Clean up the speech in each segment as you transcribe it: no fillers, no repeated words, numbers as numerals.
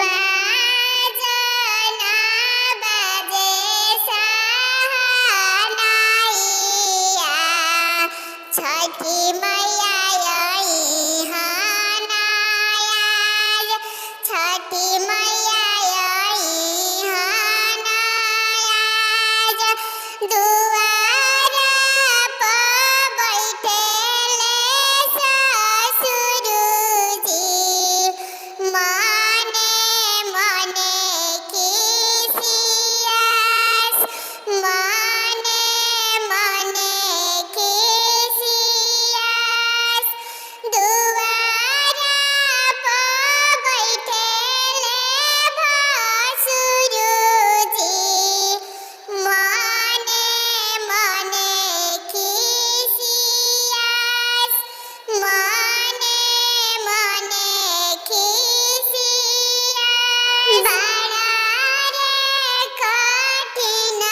বাজনা বাজে সাহানাইয়া ছठी मैया आई हनायाज छठी मैया आई हनायाज दुआरा पर बैठेले ससुरजी मने मने खिसियास मने मने खिसियास दुआरा पर बैठेले भसुरजी मने मने खिसियास मने मने खिसियास बारारे कठिन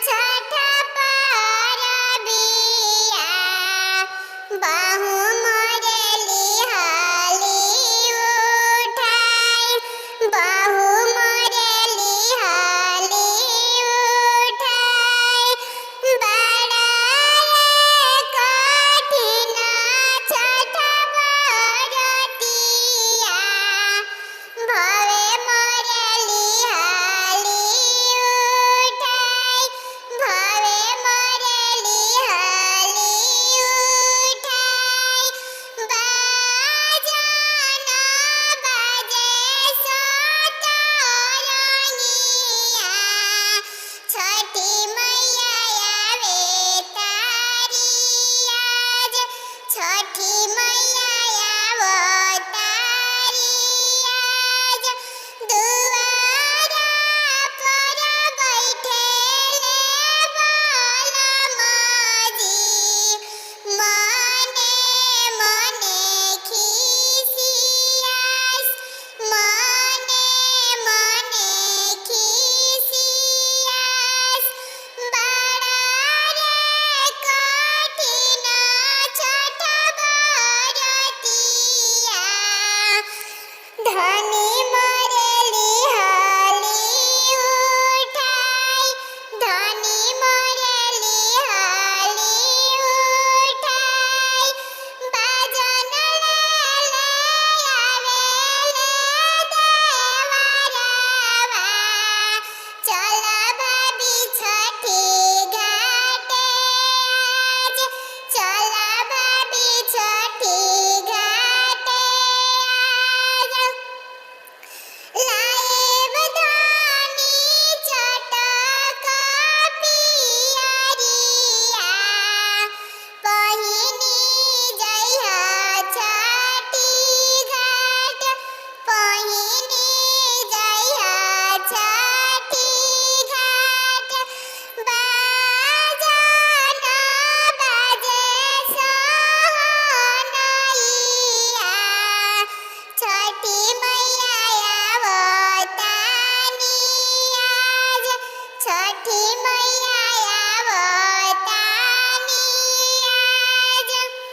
छठ परबिया बाहु मोरेली हाली उठाई बाहु मोरेली हाली उठाई बारारे कठिन छठ बरतिया भवे मोरेली हाली उठाई भवे मोरेली हाली उठाई बाजना बाजे सतरंगिया छठी मैया आवे तारी आज छठी मैया आवो तारी आज दुआरा पर बैठेले बलमजी मने मने खिसियास मने मने खिसियास बारारे कठिन छठ बरतिया धनी